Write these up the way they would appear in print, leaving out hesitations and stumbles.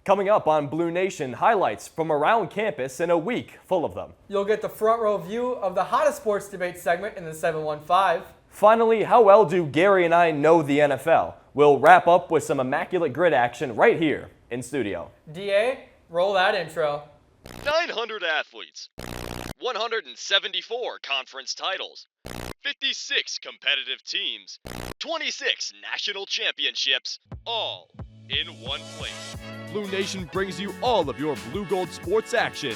Coming up on Blue Nation, highlights from around campus and a week full of them. You'll get the front row view of the hottest sports debate segment in the 715. Finally, how well do Gary and I know the NFL? We'll wrap up with some immaculate grid action right here in studio. DA, roll that intro. 900 athletes, 174 conference titles, 56 competitive teams, 26 national championships, all in one place. Blue Nation brings you all of your blue gold sports action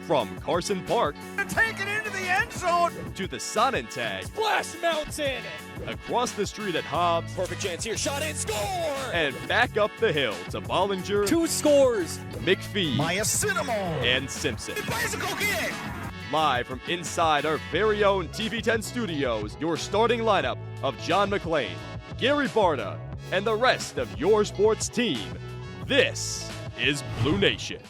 from Carson Park Take it into the end zone. to the Sonnentag, Splash Mountain. across the street at Hobbs, Perfect chance here. Shot and score. and back up the hill to Bollinger, 2 scores. McPhee, Maya Cinnamon. and Simpson. Bicycle kick. Live from inside our very own TV10 studios, your starting lineup of John McClain, Gary Barta, and the rest of your sports team. This is Blue Nation.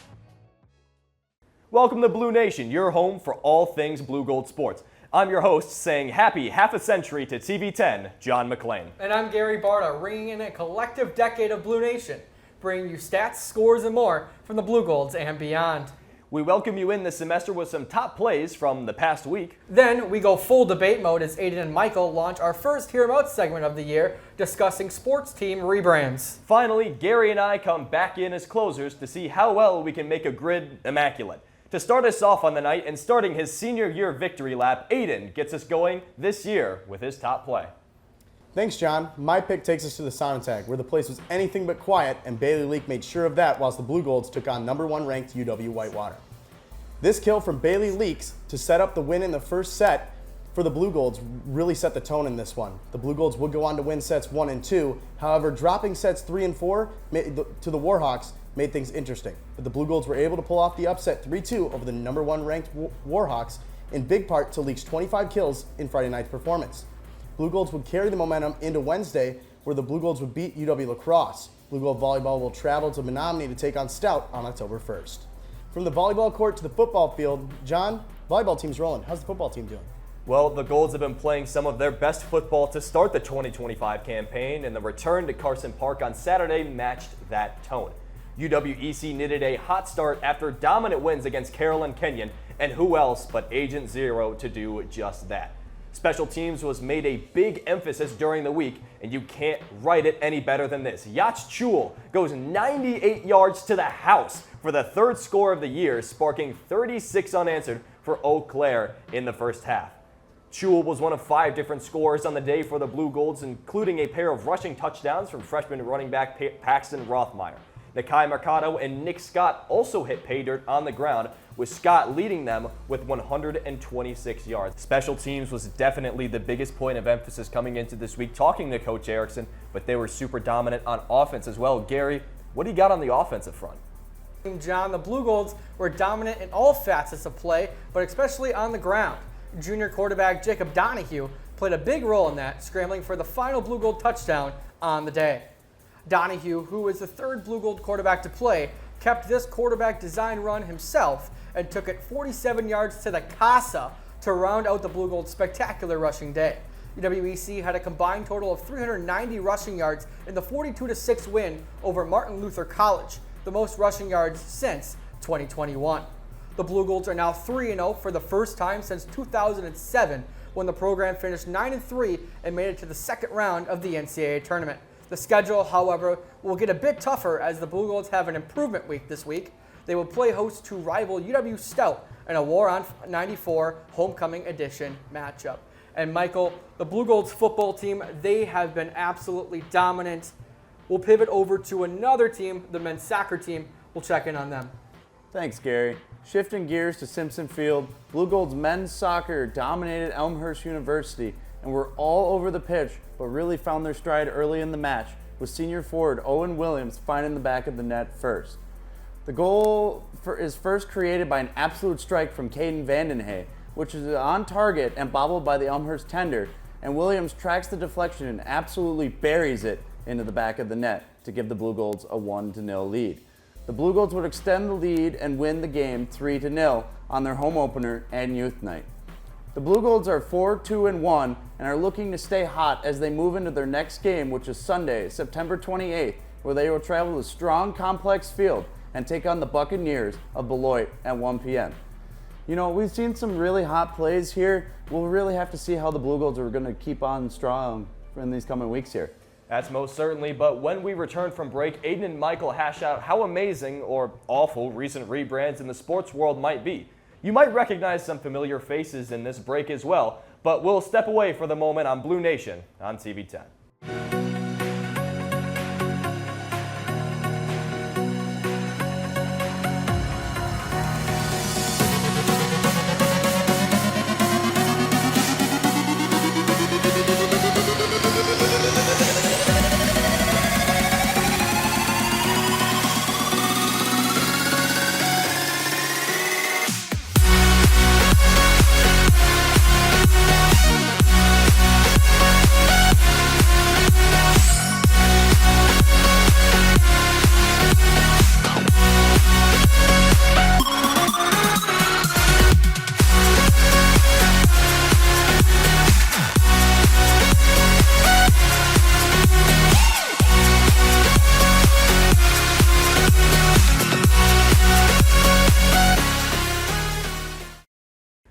Welcome to Blue Nation, your home for all things blue gold sports. I'm your host saying happy half a century to TV10, John McClain. And I'm Gary Barta, ringing in a collective decade of Blue Nation, bringing you stats, scores, and more from the Blue Golds and beyond. We welcome you in this semester with some top plays from the past week. Then we go full debate mode as Aiden and Michael launch our first Hear 'em Out segment of the year, discussing sports team rebrands. Finally, Gary and I come back in as closers to see how well we can make a grid immaculate. To start us off on the night and starting his senior year victory lap, Aiden gets us going this year with his top play. Thanks, John. My pick takes us to the Sonnentag, where the place was anything but quiet, and Bailey Leak made sure of that whilst the Blue Golds took on #1 ranked UW Whitewater. This kill from Bailey Leaks to set up the win in the first set for the Blue Golds really set the tone in this one. The Blue Golds would go on to win sets 1 and 2. However, dropping sets 3 and 4 to the Warhawks made things interesting. But the Blue Golds were able to pull off the upset 3-2 over the #1 ranked Warhawks, in big part to Leak's 25 kills in Friday night's performance. Blue Golds would carry the momentum into Wednesday, where the Blue Golds would beat UW Lacrosse. Blue Gold Volleyball will travel to Menominee to take on Stout on October 1st. From the volleyball court to the football field, John, volleyball team's rolling. How's the football team doing? Well, the Golds have been playing some of their best football to start the 2025 campaign, and the return to Carson Park on Saturday matched that tone. UWEC needed a hot start after dominant wins against Carroll and Kenyon, and who else but Agent Zero to do just that. Special teams was made a big emphasis during the week, and you can't write it any better than this. Yacht Chul goes 98 yards to the house for the third score of the year, sparking 36 unanswered for Eau Claire in the first half. Chul was one of 5 different scores on the day for the Blue Golds, including a pair of rushing touchdowns from freshman running back Paxton Rothmeyer. Nakai Mercado and Nick Scott also hit pay dirt on the ground, with Scott leading them with 126 yards. Special teams was definitely the biggest point of emphasis coming into this week, talking to Coach Erickson, but they were super dominant on offense as well. Gary, what do you got on the offensive front? John, the Blue Golds were dominant in all facets of play, but especially on the ground. Junior quarterback Jacob Donahue played a big role in that, scrambling for the final Blue Gold touchdown on the day. Donahue, who was the third Blue Gold quarterback to play, kept this quarterback design run himself and took it 47 yards to the casa to round out the Blue Gold's spectacular rushing day. UWEC had a combined total of 390 rushing yards in the 42-6 win over Martin Luther College, the most rushing yards since 2021. The Blue Golds are now 3-0 for the first time since 2007, when the program finished 9-3 and made it to the second round of the NCAA tournament. The schedule, however, will get a bit tougher as the Blue Golds have an improvement week this week. They will play host to rival UW Stout in a War on 94 Homecoming Edition matchup. And Michael, the Blue Golds football team, they have been absolutely dominant. We'll pivot over to another team, the men's soccer team. We'll check in on them. Thanks, Gary. Shifting gears to Simpson Field, Blue Gold's men's soccer dominated Elmhurst University and were all over the pitch, but really found their stride early in the match, with senior forward Owen Williams finding the back of the net first. The goal is first created by an absolute strike from Caden Vandenhay, which is on target and bobbled by the Elmhurst tender, and Williams tracks the deflection and absolutely buries it into the back of the net to give the Blue Golds a 1-0 lead. The Blue Golds would extend the lead and win the game 3-0 on their home opener and youth night. The Blue Golds are 4-2-1 and are looking to stay hot as they move into their next game, which is Sunday, September 28th, where they will travel to a strong, complex field and take on the Buccaneers of Beloit at 1 p.m. You know, we've seen some really hot plays here. We'll really have to see how the Blue Golds are going to keep on strong in these coming weeks here. That's most certainly, but when we return from break, Aiden and Michael hash out how amazing or awful recent rebrands in the sports world might be. You might recognize some familiar faces in this break as well, but we'll step away for the moment on Blue Nation on TV10.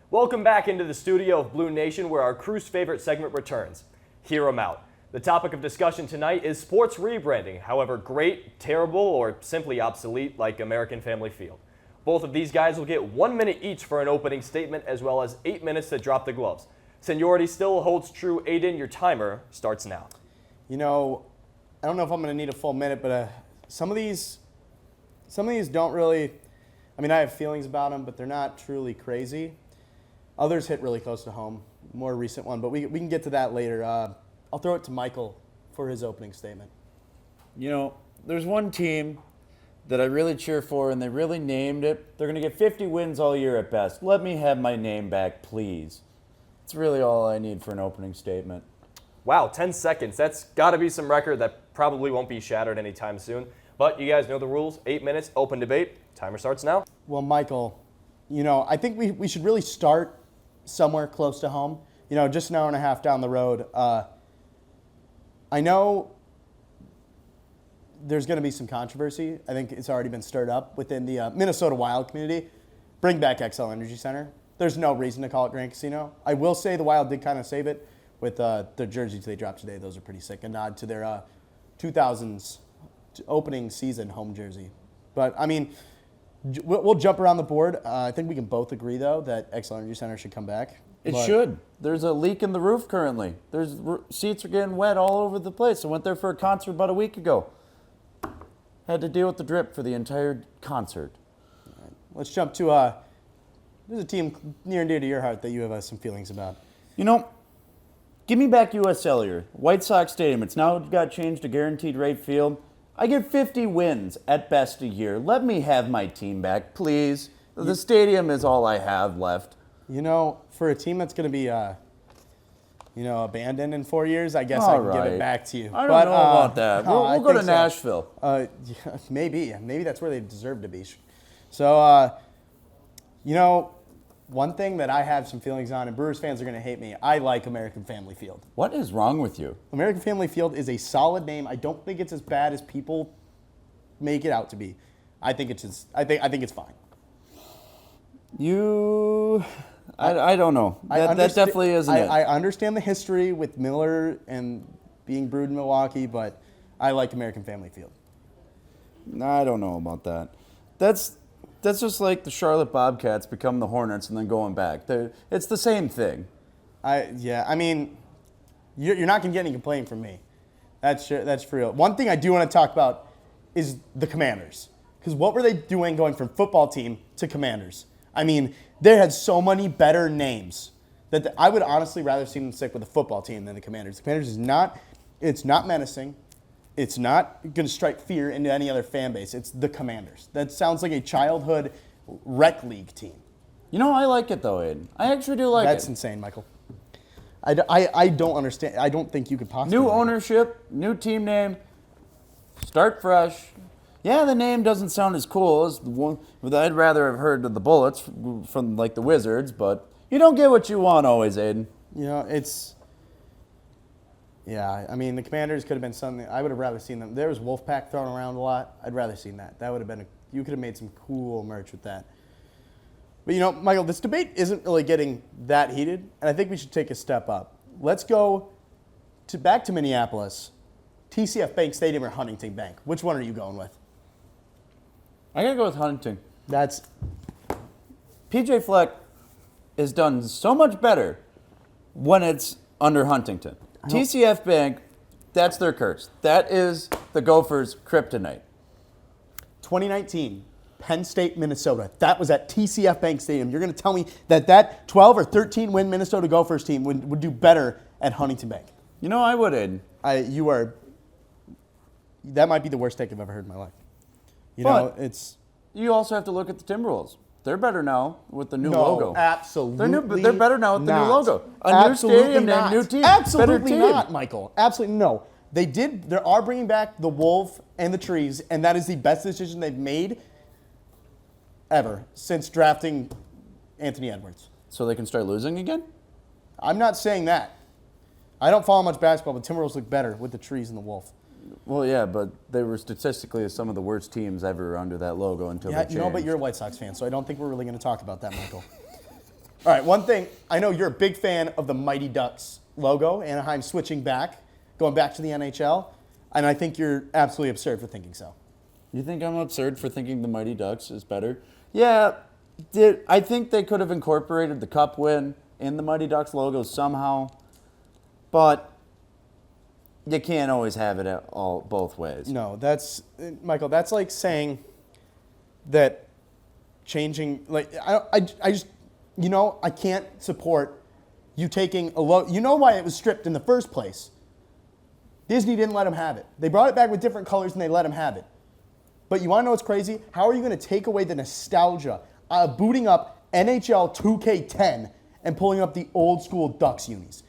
Welcome back into the studio of Blue Nation, where our crew's favorite segment returns. Hear 'em out. The topic of discussion tonight is sports rebranding, however great, terrible, or simply obsolete, like American Family Field. Both of these guys will get 1 minute each for an opening statement, as well as 8 minutes to drop the gloves. Seniority still holds true. Aiden, your timer starts now. You know, I don't know if I'm going to need a full minute, but some of these don't really, I mean, I have feelings about them, but they're not truly crazy. Others hit really close to home, more recent one, but we can get to that later. I'll throw it to Michael for his opening statement. You know, there's one team that I really cheer for, and they really named it. They're going to get 50 wins all year at best. Let me have my name back, please. It's really all I need for an opening statement. Wow, 10 seconds. That's got to be some record that probably won't be shattered anytime soon. But you guys know the rules. 8 minutes, open debate. Timer starts now. Well, Michael, you know, I think we should really start somewhere close to home. You know, just an hour and a half down the road. I know there's going to be some controversy. I think it's already been stirred up within the Minnesota Wild community. Bring back XL Energy Center. There's no reason to call it Grand Casino. I will say the Wild did kind of save it with the jerseys they dropped today. Those are pretty sick. A nod to their 2000s opening season home jersey. But, I mean, we'll jump around the board. I think we can both agree, though, that XL Energy Center should come back. It should. There's a leak in the roof currently. Seats are getting wet all over the place. I went there for a concert about a week ago. Had to deal with the drip for the entire concert. All right. Let's jump to there's a team near and dear to your heart that you have some feelings about. You know, give me back U.S. Cellular, White Sox Stadium. It's now got changed to Guaranteed Rate Field. I get 50 wins at best a year. Let me have my team back, please. The stadium is all I have left. You know, for a team that's going to be, abandoned in 4 years, I guess I can give it back to you. I don't know about that. We'll go to Nashville. Yeah, maybe that's where they deserve to be. So, one thing that I have some feelings on, and Brewers fans are going to hate me, I like American Family Field. What is wrong with you? American Family Field is a solid name. I don't think it's as bad as people make it out to be. I think it's fine. I don't know. That definitely isn't it. I understand the history with Miller and being brewed in Milwaukee, but I like American Family Field. I don't know about that. That's just like the Charlotte Bobcats become the Hornets and then going back. It's the same thing. I mean, you're not going to get any complaint from me. That's for real. One thing I do want to talk about is the Commanders. Because what were they doing going from football team to Commanders? I mean, they had so many better names that I would honestly rather see them stick with the football team than the Commanders. The Commanders it's not menacing. It's not going to strike fear into any other fan base. It's the Commanders. That sounds like a childhood rec league team. You know, I like it though, Aiden. I actually do like it. That's insane, Michael. I don't understand. I don't think you could possibly. New ownership, new team name, start fresh. Yeah, the name doesn't sound as cool as the one. I'd rather have heard of the Bullets from like the Wizards, but you don't get what you want always, Aiden. You know, yeah, I mean, the Commanders could have been something. I would have rather seen them. There was Wolfpack thrown around a lot. I'd rather seen that. That would have been You could have made some cool merch with that. But you know, Michael, this debate isn't really getting that heated, and I think we should take a step up. Let's go back to Minneapolis, TCF Bank Stadium or Huntington Bank. Which one are you going with? I gotta go with Huntington. That's PJ Fleck is done so much better when it's under Huntington. TCF Bank, that's their curse. That is the Gophers' kryptonite. 2019, Penn State, Minnesota. That was at TCF Bank Stadium. You're going to tell me that 12 or 13 win Minnesota Gophers team would do better at Huntington Bank? You know, I would, Aiden. That might be the worst take I've ever heard in my life. You also have to look at the Timberwolves. They're better now with the new logo. Absolutely. They're better now with the new logo. Absolutely New stadium not. and new team. Absolutely better team. not, Michael. Absolutely no. They are bringing back the wolf and the trees, and that is the best decision they've made ever since drafting Anthony Edwards. So they can start losing again? I'm not saying that. I don't follow much basketball, but Timberwolves look better with the trees and the wolf. Well, yeah, but they were statistically some of the worst teams ever under that logo until they changed. You know, but you're a White Sox fan, so I don't think we're really going to talk about that, Michael. All right, one thing. I know you're a big fan of the Mighty Ducks logo, Anaheim switching back, going back to the NHL, and I think you're absolutely absurd for thinking so. You think I'm absurd for thinking the Mighty Ducks is better? Yeah, I think they could have incorporated the Cup win in the Mighty Ducks logo somehow, but you can't always have it both ways. No, Michael, that's like saying that changing, I just, I can't support you taking a logo. You know why it was stripped in the first place? Disney didn't let them have it. They brought it back with different colors and they let them have it. But you want to know what's crazy? How are you going to take away the nostalgia of booting up NHL 2K10 and pulling up the old school Ducks unis?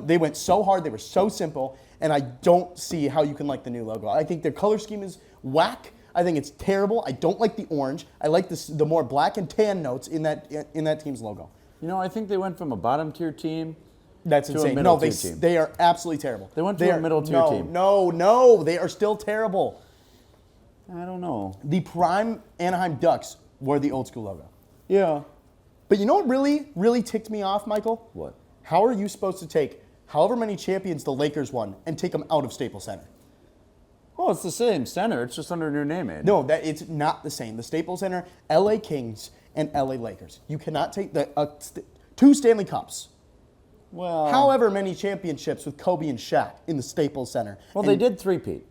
They went so hard, they were so simple, and I don't see how you can like the new logo. I think their color scheme is whack. I think it's terrible. I don't like the orange. I like the more black and tan notes in that team's logo. You know, I think they went from a bottom tier team That's to insane. a middle No, tier team. they are absolutely terrible. They went to a middle tier team. No, they are still terrible. I don't know. The prime Anaheim Ducks wore the old school logo. Yeah. But you know what really, really ticked me off, Michael? What? How are you supposed to take however many champions the Lakers won and take them out of Staples Center? Oh, it's the same center. It's just under a new name, Aiden. No, it's not the same. The Staples Center, LA Kings, and LA Lakers. You cannot take two Stanley Cups. Well, However many championships with Kobe and Shaq in the Staples Center. Well, they did three-peat.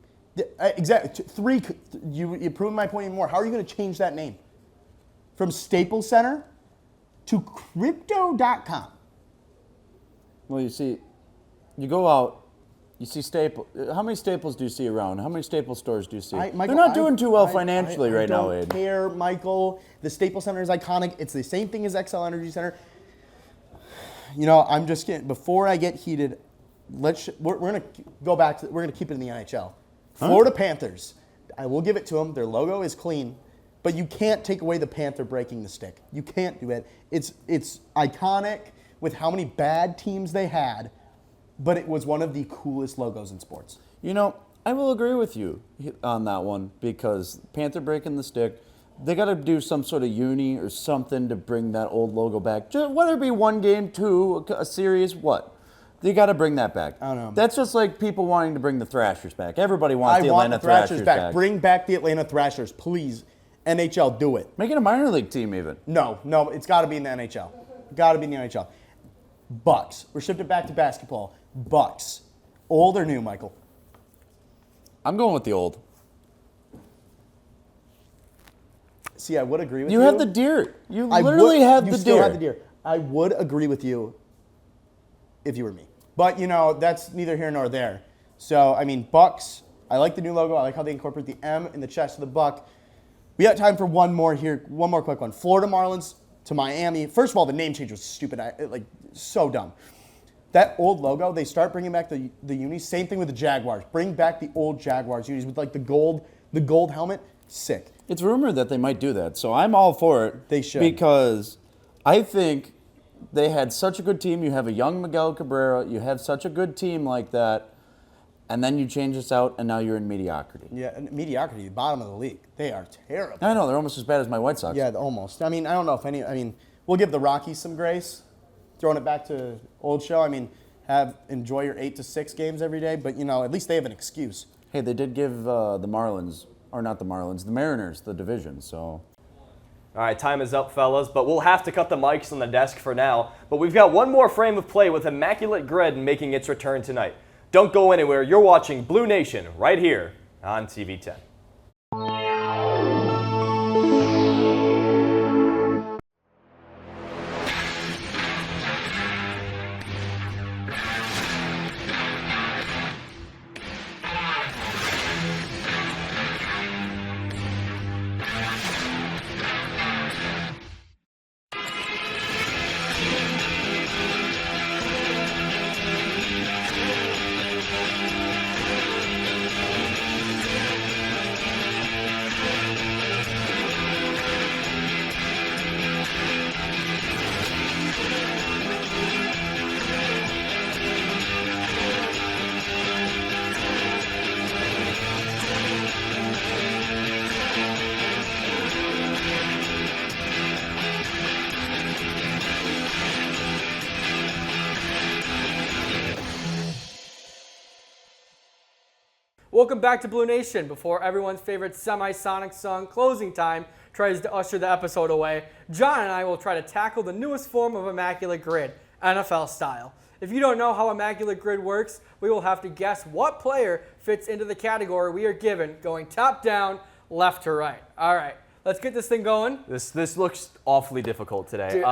Exactly. Three. You proved my point even more. How are you going to change that name? From Staples Center to Crypto.com. Well, you see, you go out, you see Staples. How many Staples do you see around? How many Staples stores do you see? Michael, They're not doing too well financially right now, I Aiden. don't care, Michael. The Staples Center is iconic. It's the same thing as XL Energy Center. You know, I'm just kidding. Before I get heated, we're going to go back to, we're going to keep it in the NHL. Florida Panthers. I will give it to them. Their logo is clean, but you can't take away the Panther breaking the stick. You can't do it. It's iconic with how many bad teams they had, but it was one of the coolest logos in sports. You know, I will agree with you on that one because Panther breaking the stick, they got to do some sort of uni or something to bring that old logo back. Just, whether it be one game, two, a series, what? They got to bring that back. I don't know. That's just like people wanting to bring the Thrashers back. Everybody wants the Atlanta Thrashers back. Bring back the Atlanta Thrashers, please. NHL, do it. Make it a minor league team even. No, it's got to be in the NHL. Got to be in the NHL. Bucks. We're shifting back to basketball. Bucks. Old or new, Michael? I'm going with the old. See, I would agree with you. You had the deer. You literally had the deer. You still had the deer. I would agree with you if you were me. But, you know, that's neither here nor there. So, I mean, Bucks, I like the new logo. I like how they incorporate the M in the chest of the buck. We got time for one more here. One more quick one. Florida Marlins to Miami. First of all, the name change was stupid. So dumb. That old logo, they start bringing back the unis. Same thing with the Jaguars. Bring back the old Jaguars unis with like the gold helmet. Sick. It's rumored that they might do that, so I'm all for it. They should. Because I think they had such a good team. You have a young Miguel Cabrera. You have such a good team like that. and then you change this out, and now you're in mediocrity. Yeah, and mediocrity, bottom of the league. They are terrible. I know, they're almost as bad as my White Sox. Yeah, almost. I mean, I don't know if any. I mean, we'll give the Rockies some grace. Throwing it back to old show. I mean, enjoy your 8 to 6 games every day, but at least they have an excuse. Hey, they did give the Marlins, or not the Marlins, the Mariners the division, so. All right, time is up, fellas, but we'll have to cut the mics on the desk for now. But we've got one more frame of play with Immaculate Grid making its return tonight. Don't go anywhere. You're watching Blue Nation right here on TV 10. Welcome back to Blue Nation. Before everyone's favorite semi-sonic song, Closing Time, tries to usher the episode away, John and I will try to tackle the newest form of Immaculate Grid, NFL style. If you don't know how Immaculate Grid works, we will have to guess what player fits into the category we are given, going top down, left to right. All right, let's get this thing going. This looks awfully difficult today. Dude,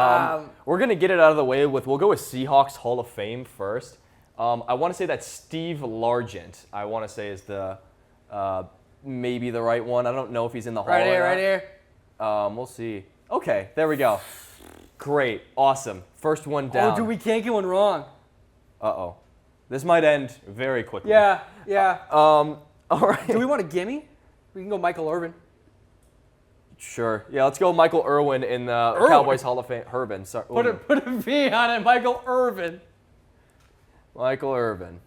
we're going to get it out of the way we'll go with Seahawks Hall of Fame first. I want to say that Steve Largent, I want to say, is the maybe the right one. I don't know if he's in the hall Right here, or not. right here. We'll see. Okay, there we go. Great, awesome. First one down. Oh, dude, we can't get one wrong. Uh-oh. This might end very quickly. Yeah, yeah. All right. Do we want a gimme? We can go Michael Irvin. Sure. Yeah, let's go Michael Irvin in the Cowboys Hall of Fame. Irvin, sorry. Put a V on it, Michael Irvin. Michael Irvin.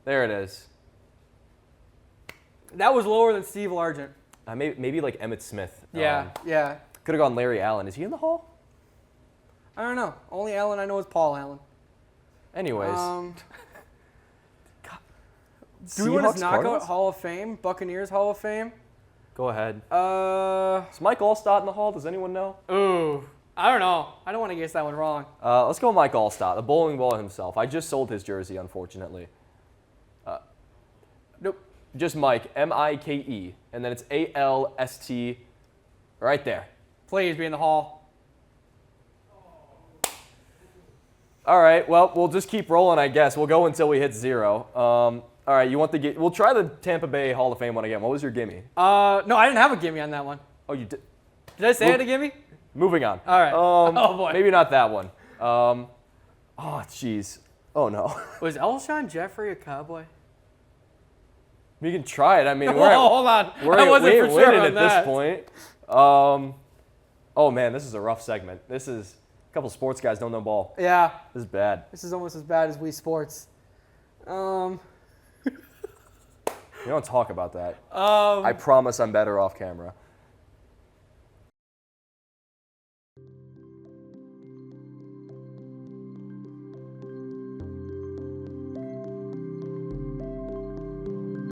There it is. That was lower than Steve Largent. Maybe like Emmitt Smith. Yeah, yeah. Could have gone Larry Allen. Is he in the hall? I don't know. Only Allen I know is Paul Allen. Anyways. Do we want Seahawks, his knockout Cardinals? Hall of Fame? Buccaneers Hall of Fame? Go ahead. Is Is Mike Allstott in the hall? Does anyone know? Ooh. I don't know. I don't want to guess that one wrong. Let's go Mike Allstott, the bowling ball himself. I just sold his jersey, unfortunately. Nope. Just Mike, M-I-K-E, and then it's A-L-S-T, right there. Please be in the hall. All right, well, we'll just keep rolling, I guess. We'll go until we hit 0. All right, we'll try the Tampa Bay Hall of Fame one again. What was your gimme? No, I didn't have a gimme on that one. Oh, you did? Did I say I had a gimme? Moving on. All right. Oh, boy. Maybe not that one. Oh, jeez. Oh, no. Was Elshon Jeffrey a Cowboy? We can try it. I mean, Hold on. I wasn't for sure winning on at that. this point. Oh, man, this is a rough segment. This is a couple sports guys don't know ball. Yeah. This is bad. This is almost as bad as Wii Sports. You don't talk about that. I promise I'm better off camera.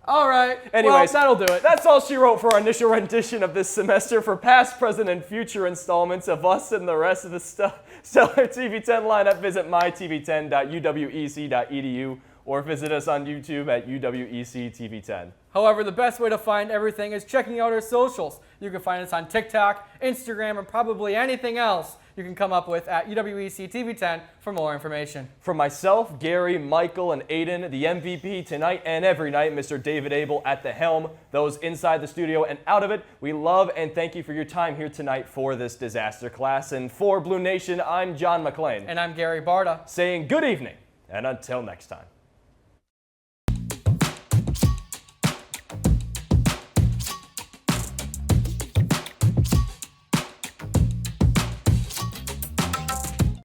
All right. Anyways, well, that'll do it. That's all she wrote for our initial rendition of this semester. For past, present, and future installments of us and the rest of the Stellar TV 10 lineup, visit mytv10.uwec.edu or visit us on YouTube at UWEC TV 10. However, the best way to find everything is checking out our socials. You can find us on TikTok, Instagram, and probably anything else you can come up with at UWEC TV 10 for more information. For myself, Gary, Michael, and Aiden, the MVP tonight and every night, Mr. David Abel at the helm, those inside the studio and out of it, we love and thank you for your time here tonight for this disaster class. And for Blue Nation, I'm John McClain. And I'm Gary Barta. Saying good evening, and until next time.